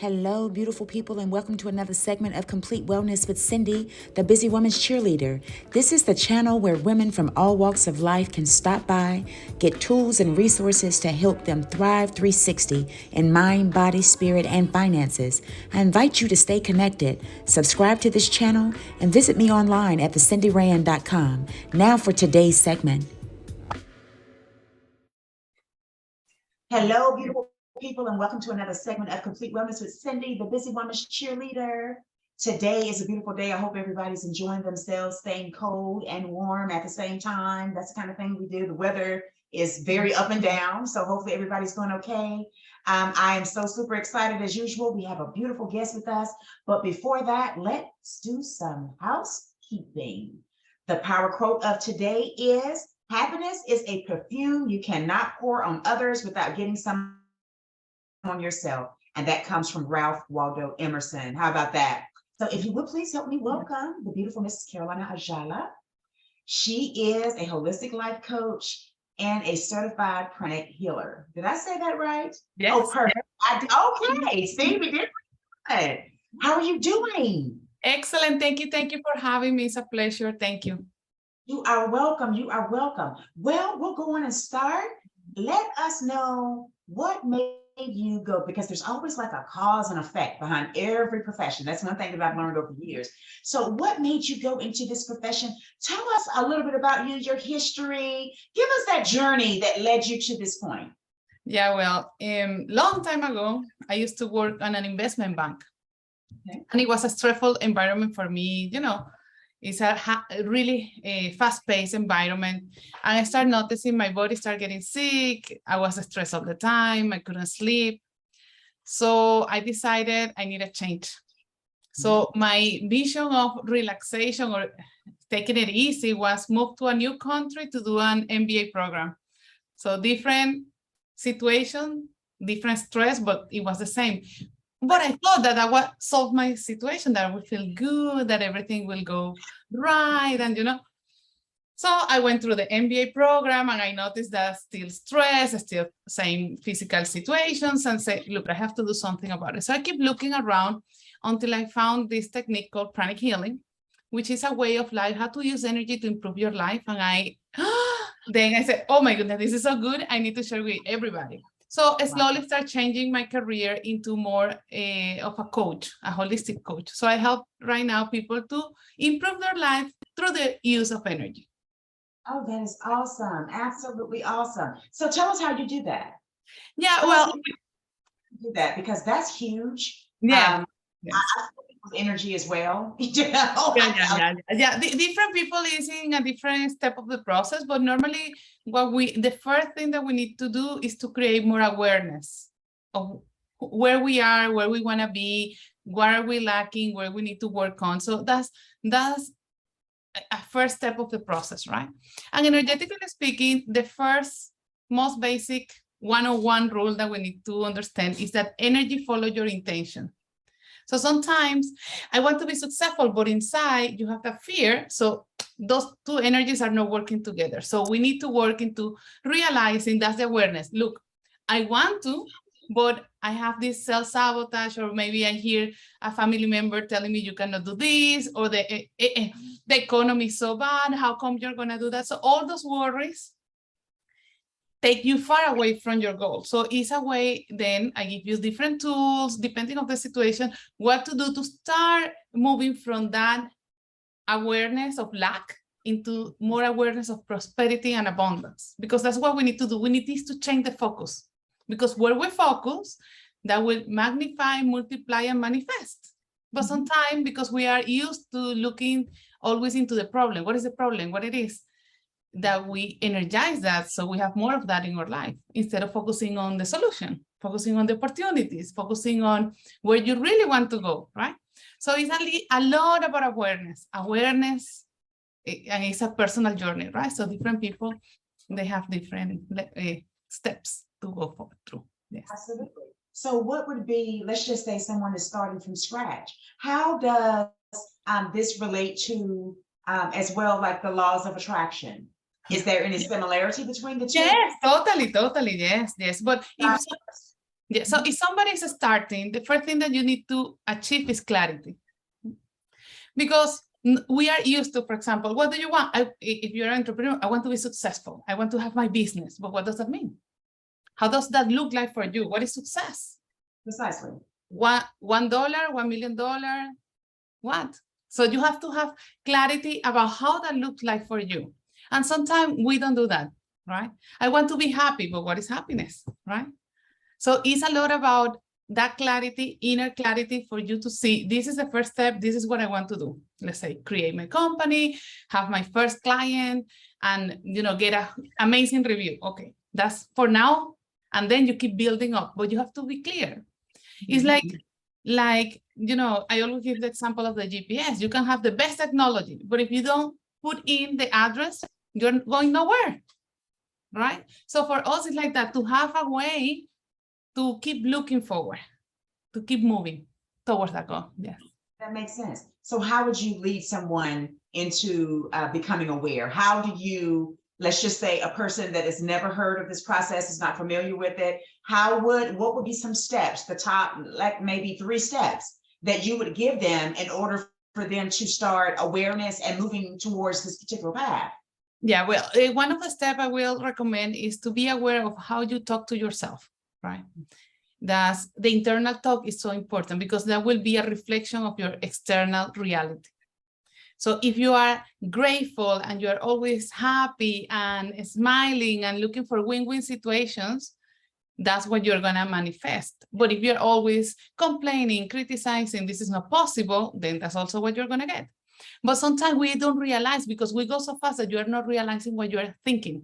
Hello, beautiful people, and welcome to another segment of Complete Wellness with Cindy, the Busy Woman's Cheerleader. This is the channel where women from all walks of life can stop by, get tools and resources to help them thrive 360 in mind, body, spirit, and finances. I invite you to stay connected, subscribe to this channel, and visit me online at thecindyrand.com. Now for today's segment. Hello, beautiful people, and welcome to another segment of Complete Wellness with Cindy, the Busy Woman's Cheerleader. Today is a beautiful day. I hope everybody's enjoying themselves, staying cold and warm at the same time. That's the kind of thing we do. The weather is very up and down, so hopefully everybody's doing okay. I am so super excited as usual. We have a beautiful guest with us, but before that, let's do some housekeeping. The power quote of today is, happiness is a perfume you cannot pour on others without getting some on yourself. And that comes from Ralph Waldo Emerson. How about that? So if you would please help me welcome the beautiful Mrs. Carolina Ayala. She is a holistic life coach and a certified pranic healer. Did I say that right? Yes. Oh, perfect. Okay. See, we did good. How are you doing? Excellent. Thank you. Thank you for having me. It's a pleasure. Thank you. You are welcome. You are welcome. Well, we'll go on and start. Let us know what made you go, because there's always like a cause and effect behind every profession. That's one thing that I've learned over the years. So what made you go into this profession? Tell us a little bit about you, your history. Give us that journey that led you to this point. Yeah, well, long time ago, I used to work on an investment bank. Okay. And it was a stressful environment for me. You know, it's a really fast-paced environment. And I started noticing my body started getting sick. I was stressed all the time. I couldn't sleep. So I decided I need a change. So my vision of relaxation or taking it easy was move to a new country to do an MBA program. So different situation, different stress, but it was the same. But I thought that I would solve my situation, that I would feel good, that everything will go right. And, you know, so I went through the MBA program and I noticed that still stress, still same physical situations, and say, look, I have to do something about it. So I keep looking around until I found this technique called pranic healing, which is a way of life, how to use energy to improve your life. And then I said, oh my goodness, this is so good. I need to share with everybody. So I slowly start changing my career into more of a coach, a holistic coach. So I help right now people to improve their life through the use of energy. Oh, that is awesome. Absolutely awesome. So tell us how you do that. Yeah, well, do that, because that's huge. Yeah. Yes. I with energy as well. You know? Yeah. Different people is in a different step of the process, but normally the first thing that we need to do is to create more awareness of where we are, where we want to be, what are we lacking, where we need to work on. So that's a first step of the process, right? And energetically speaking, the first most basic 101 rule that we need to understand is that energy follows your intention. So sometimes I want to be successful, but inside you have that fear. So those two energies are not working together. So we need to work into realizing that's the awareness. Look, I want to, but I have this self-sabotage, or maybe I hear a family member telling me you cannot do this, or the economy is so bad. How come you're going to do that? So all those worries take you far away from your goal. So it's a way, then I give you different tools, depending on the situation, what to do to start moving from that awareness of lack into more awareness of prosperity and abundance, because that's what we need to do. We need to change the focus, because where we focus, that will magnify, multiply, and manifest. But sometimes, because we are used to looking always into the problem, what is the problem, what it is, that we energize that, so we have more of that in our life, instead of focusing on the solution, focusing on the opportunities, focusing on where you really want to go, right? So it's a lot about awareness, and it's a personal journey, right? So different people, they have different steps to go through. Yes. Absolutely. So what would be, let's just say someone is starting from scratch. How does this relate to as well, like the laws of attraction? Is there any similarity between the two? Yes, totally, yes. But if Yeah, so if somebody is starting, the first thing that you need to achieve is clarity. Because we are used to, for example, what do you want? If you're an entrepreneur, I want to be successful. I want to have my business. But what does that mean? How does that look like for you? What is success? Precisely. $1, $1 million, what? So you have to have clarity about how that looks like for you. And sometimes we don't do that, right? I want to be happy, but what is happiness, right? So it's a lot about that clarity, inner clarity for you to see, this is the first step, this is what I want to do. Let's say, create my company, have my first client, and get an amazing review. Okay, that's for now. And then you keep building up, but you have to be clear. It's like, I always give the example of the GPS. You can have the best technology, but if you don't put in the address, you're going nowhere, right? So for us, it's like that, to have a way to keep looking forward, to keep moving towards that goal. Yes. That makes sense. So how would you lead someone into becoming aware? How do you, let's just say a person that has never heard of this process, is not familiar with it, what would be some steps, the top, like maybe 3 steps that you would give them in order for them to start awareness and moving towards this particular path? Yeah, well, one of the steps I will recommend is to be aware of how you talk to yourself, right? That's the internal talk is so important, because that will be a reflection of your external reality. So if you are grateful and you're always happy and smiling and looking for win-win situations, that's what you're going to manifest. But if you're always complaining, criticizing, this is not possible, then that's also what you're going to get. But sometimes we don't realize, because we go so fast that you're not realizing what you're thinking.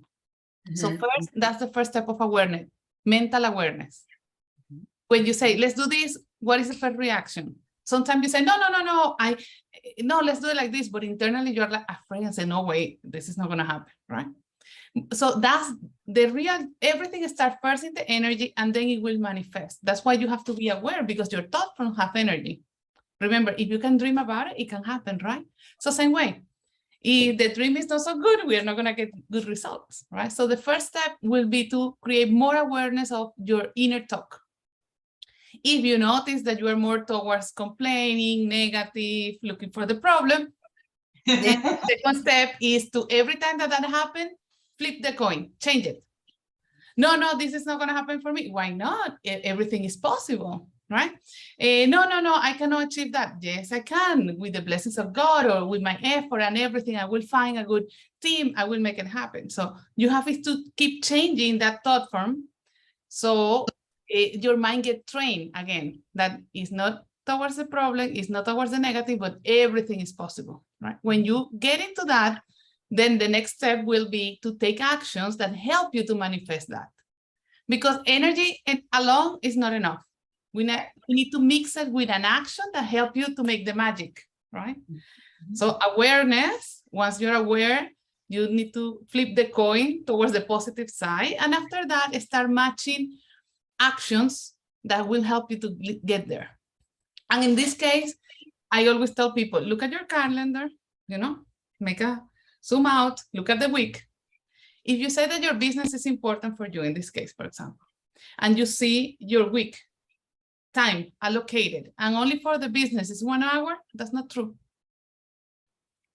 Mm-hmm. So first, that's the first step of awareness, mental awareness. Mm-hmm. When you say, let's do this, what is the first reaction? Sometimes you say, no, let's do it like this. But internally, you're like afraid and say, no, wait, this is not going to happen, right? So that's the real, everything starts first in the energy, and then it will manifest. That's why you have to be aware, because your thought forms have energy. Remember, if you can dream about it, it can happen, right? So same way, if the dream is not so good, we are not going to get good results, right? So the first step will be to create more awareness of your inner talk. If you notice that you are more towards complaining, negative, looking for the problem, then the second step is to, every time that happens, flip the coin, change it. No, this is not going to happen for me. Why not? Everything is possible, right? No, I cannot achieve that. Yes, I can. With the blessings of God, or with my effort and everything, I will find a good team. I will make it happen. So you have to keep changing that thought form. So your mind gets trained again, that is not towards the problem, it's not towards the negative, but everything is possible, right? When you get into that, then the next step will be to take actions that help you to manifest that. Because energy alone is not enough. We need to mix it with an action that help you to make the magic, right? Mm-hmm. So awareness, once you're aware, you need to flip the coin towards the positive side. And after that, start matching actions that will help you to get there. And in this case, I always tell people, look at your calendar, make a zoom out, look at the week. If you say that your business is important for you, in this case, for example, and you see your week time allocated and only for the business is 1 hour, that's not true.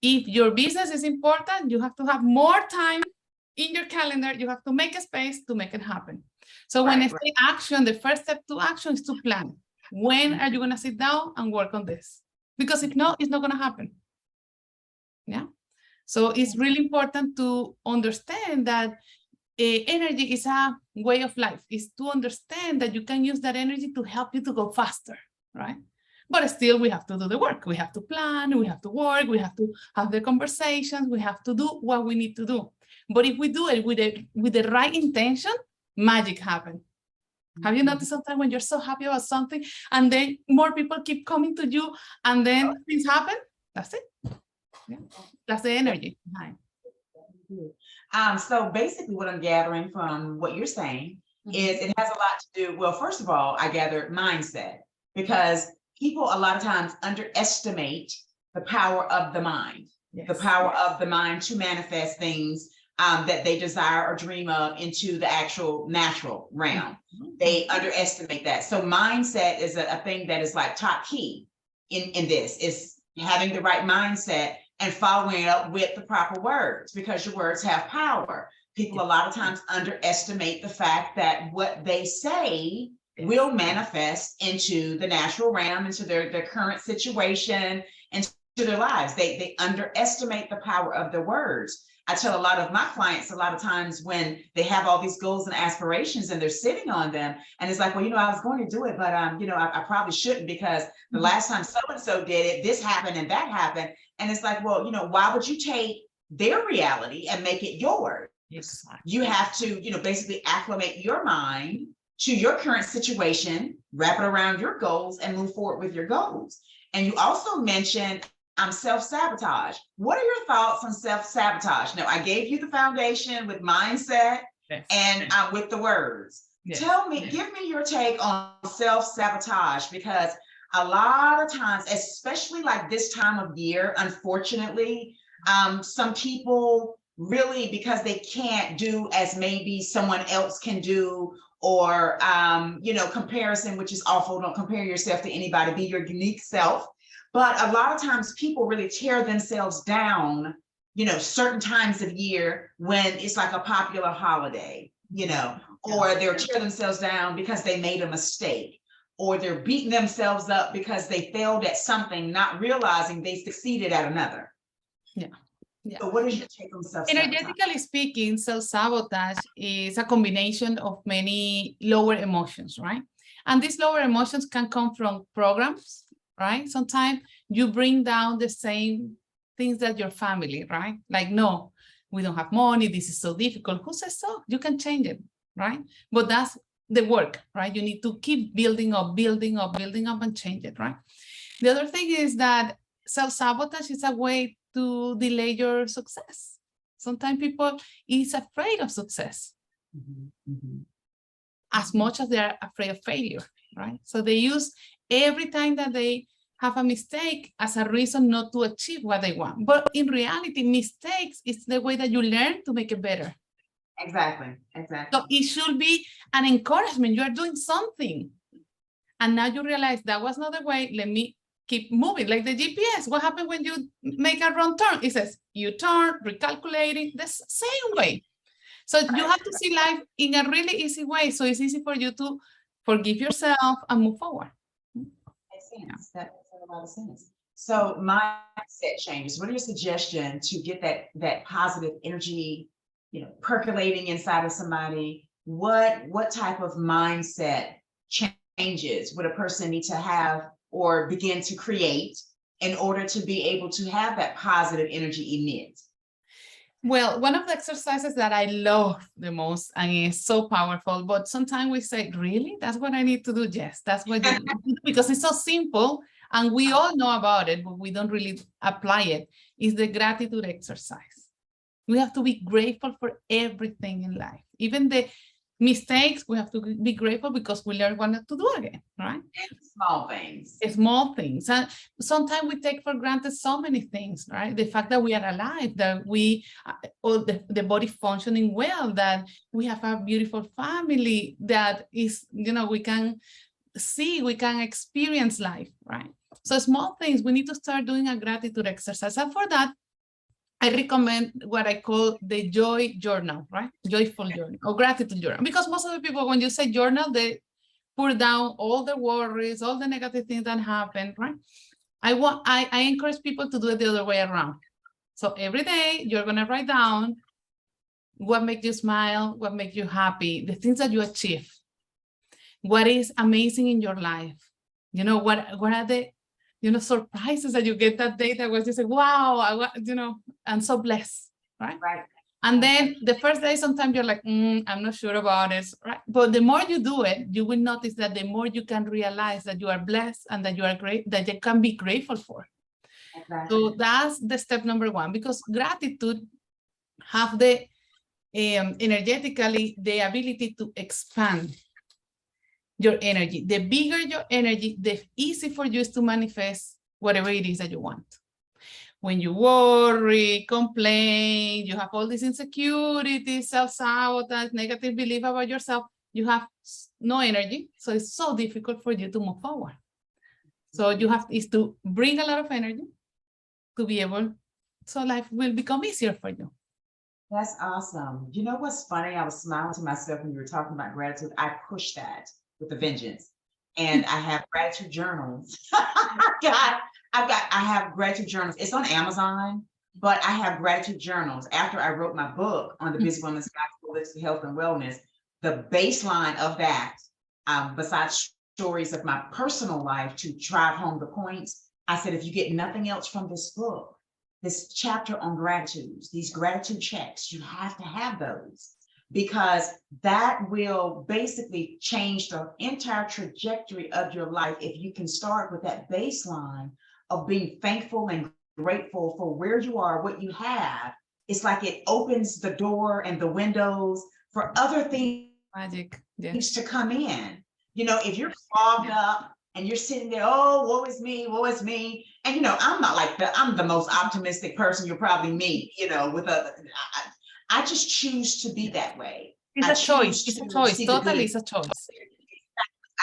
If your business is important, you have to have more time in your calendar. You have to make a space to make it happen. So when I say action, the first step to action is to plan. When are you going to sit down and work on this? Because if not, it's not going to happen. Yeah. So it's really important to understand that energy is a way of life. It's to understand that you can use that energy to help you to go faster, right? But still, we have to do the work. We have to plan, we have to work, we have to have the conversations, we have to do what we need to do. But if we do it with the right intention, magic happens. Have you noticed sometimes when you're so happy about something and then more people keep coming to you and then things happen? That's it. Yeah. That's the energy behind. So basically what I'm gathering from what you're saying is it has a lot to do, well, first of all, I gather mindset, because people a lot of times underestimate the power of the mind, the power of the mind to manifest things that they desire or dream of into the actual natural realm. They underestimate that. So mindset is a thing that is like top key in this, is having the right mindset and following it up with the proper words, because your words have power. People a lot of times underestimate the fact that what they say will manifest into the natural realm, into their current situation, into their lives. They underestimate the power of their words. I tell a lot of my clients a lot of times when they have all these goals and aspirations and they're sitting on them, and it's like, well, I was going to do it, but I probably shouldn't, because the last time so-and-so did it, this happened and that happened. And it's like, well, why would you take their reality and make it yours? Exactly. You have to, basically acclimate your mind to your current situation, wrap it around your goals, and move forward with your goals. And you also mentioned self-sabotage. What are your thoughts on self-sabotage? Now, I gave you the foundation with mindset and with the words. Tell me, give me your take on self-sabotage, because a lot of times, especially like this time of year, unfortunately, some people really, because they can't do as maybe someone else can do, or comparison, which is awful. Don't compare yourself to anybody, be your unique self. But a lot of times people really tear themselves down, certain times of year when it's like a popular holiday, or they'll tear themselves down because they made a mistake, or they're beating themselves up because they failed at something, not realizing they succeeded at another. Yeah. So what is your take on self-sabotage? Energetically speaking, self-sabotage is a combination of many lower emotions, right? And these lower emotions can come from programs, right? Sometimes you bring down the same things that your family, right? Like, no, we don't have money. This is so difficult. Who says so? You can change it, right? But that's the work, right? You need to keep building up and change it, right? The other thing is that self-sabotage is a way to delay your success. Sometimes people is afraid of success as much as they're afraid of failure, right? So they use every time that they have a mistake as a reason not to achieve what they want. But in reality, mistakes is the way that you learn to make it better. Exactly. So it should be an encouragement. You are doing something. And now you realize that was not the way. Let me keep moving. Like the GPS. What happens when you make a wrong turn? It says you turn, recalculating, the same way. So you have to see life in a really easy way. So it's easy for you to forgive yourself and move forward. Makes sense. That makes a lot of sense. So mindset changes. What are your suggestions to get that positive energy, percolating inside of somebody? What type of mindset changes would a person need to have or begin to create in order to be able to have that positive energy emit? Well, one of the exercises that I love the most, and it's so powerful, but sometimes we say, really? That's what I need to do? Yes, that's what you do, because it's so simple and we all know about it, but we don't really apply it, is the gratitude exercise. We have to be grateful for everything in life, even the mistakes. We have to be grateful because we learn what not to do again, right? Small things. Small things. And sometimes we take for granted so many things, right? The fact that we are alive, that we, or the body functioning well, that we have a beautiful family, that is, we can see, we can experience life, right? So small things, we need to start doing a gratitude exercise. And for that, I recommend what I call the joy journal, right? Joyful journal or gratitude journal. Because most of the people, when you say journal, they put down all the worries, all the negative things that happen, right? I encourage people to do it the other way around. So every day you're going to write down what makes you smile, what makes you happy, the things that you achieve, what is amazing in your life. What are the surprises that you get that day that was just like, wow, I'm so blessed, right? Right. And then the first day, sometimes you're like, I'm not sure about it, right? But the more you do it, you will notice that the more you can realize that you are blessed and that you are great, that you can be grateful for. Exactly. So that's the step number one, because gratitude have the energetically the ability to expand your energy. The bigger your energy, the easier for you is to manifest whatever it is that you want. when you worry, complain, you have all these insecurities, self-sabotage, negative belief about yourself, you have no energy. So it's so difficult for you to move forward. So you have is to bring a lot of energy to be able, so life will become easier for you. That's awesome. You know what's funny? I was smiling to myself when you were talking about gratitude. I push that with a vengeance. And I have gratitude journals. I have gratitude journals. It's on Amazon, but I have gratitude journals. After I wrote my book on the Busy Woman's Guide to Holistic Health and Wellness, the baseline of that, besides stories of my personal life to drive home the points, I said, if you get nothing else from this book, this chapter on gratitudes, these gratitude checks, you have to have those, because that will basically change the entire trajectory of your life. If you can start with that baseline of being thankful and grateful for where you are, what you have, it's like it opens the door and the windows for other things Magic. Yes. to come in. You know, if you're clogged up and you're sitting there, oh, woe is me, woe is me. And, you know, I'm not like I'm the most optimistic person you'll probably meet, you know, with I just choose to be that way. It's a choice. It's a choice. Totally, it's a choice.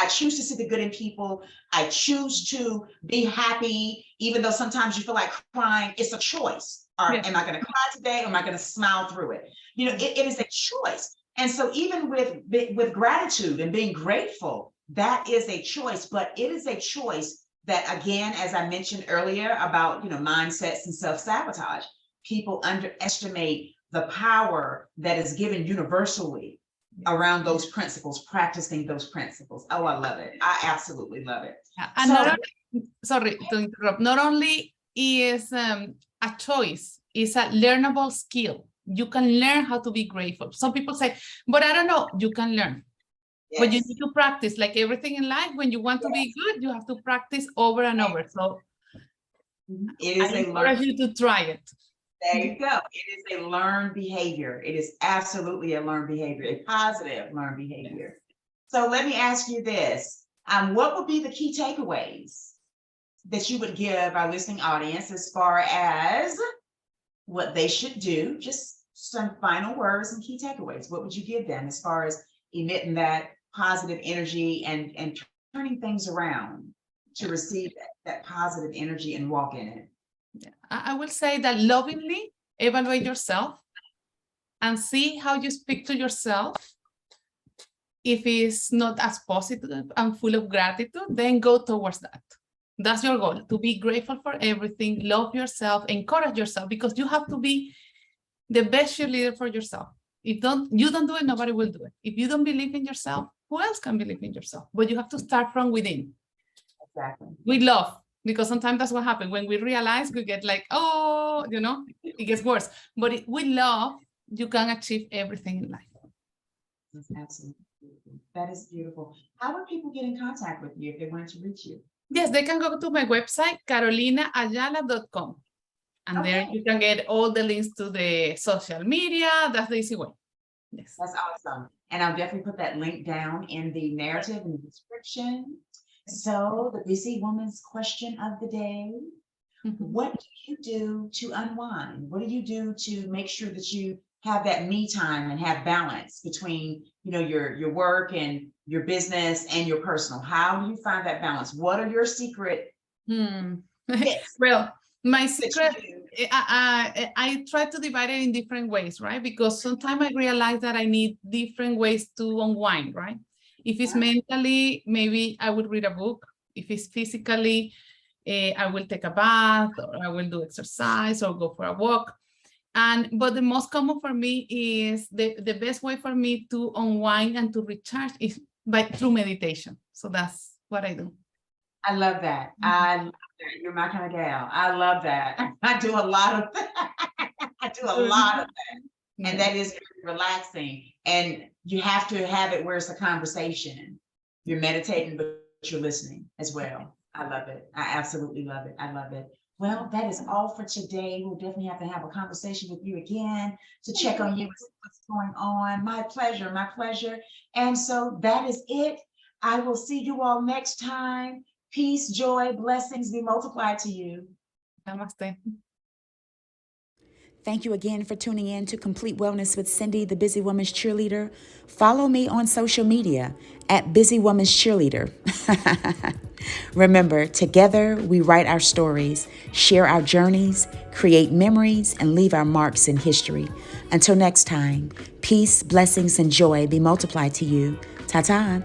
I choose to see the good in people. I choose to be happy, even though sometimes you feel like crying. It's a choice. Or am I going to cry today, or am I going to smile through it? You know, it is a choice. And so even with gratitude and being grateful, that is a choice. But it is a choice that, again, as I mentioned earlier about, you know, mindsets and self-sabotage, people underestimate the power that is given universally around those principles, practicing those principles. Oh, I love it. I absolutely love it. And so, not only, sorry to interrupt, not only is a choice, it's a learnable skill. You can learn how to be grateful. Some people say, but I don't know, you can learn. Yes. But you need to practice, like everything in life. When you want to be good, you have to practice over and over. So it is I encourage you to try it. There you go. It is a learned behavior. It is absolutely a learned behavior, a positive learned behavior. So let me ask you this. What would be the key takeaways that you would give our listening audience as far as what they should do? Just some final words and key takeaways. What would you give them as far as emitting that positive energy and turning things around to receive that positive energy and walk in it? I will say that lovingly evaluate yourself and see how you speak to yourself. If it's not as positive and full of gratitude, then go towards that. That's your goal, to be grateful for everything, love yourself, encourage yourself, because you have to be the best cheerleader for yourself. If you don't do it, nobody will do it. If you don't believe in yourself, who else can believe in yourself? But you have to start from within. Exactly. We love. Because sometimes that's what happens. When we realize, we get like, oh, you know, it gets worse. But with love, you can achieve everything in life. That's absolutely beautiful. That is beautiful. How would people get in contact with you if they wanted to reach you? Yes, they can go to my website, carolinaayala.com. And there you can get all the links to the social media. That's the easy way. Yes. That's awesome. And I'll definitely put that link down in the narrative and the description. So the busy woman's question of the day, what do you do to unwind? What do you do to make sure that you have that me time and have balance between, you know, your work and your business and your personal? How do you find that balance? What are your secret? Well, my secret, I try to divide it in different ways, right? Because sometimes I realize that I need different ways to unwind, right? If it's mentally, maybe I would read a book. If it's physically, I will take a bath, or I will do exercise, or go for a walk. But the most common for me is the best way for me to unwind and to recharge is through meditation. So that's what I do. I love that. I love that. You're my kind of gal. I love that. I do a lot of that. I do a lot of that. And that is very relaxing. And you have to have it where it's a conversation. You're meditating, but you're listening as well. I love it. I absolutely love it. I love it. Well, that is all for today. We'll definitely have to have a conversation with you again to check on you, what's going on. My pleasure, my pleasure. And so that is it. I will see you all next time. Peace, joy, blessings be multiplied to you. Namaste. Thank you again for tuning in to Complete Wellness with Cindy, the Busy Woman's Cheerleader. Follow me on social media at Busy Woman's Cheerleader. Remember, together we write our stories, share our journeys, create memories, and leave our marks in history. Until next time, peace, blessings, and joy be multiplied to you. Ta-ta.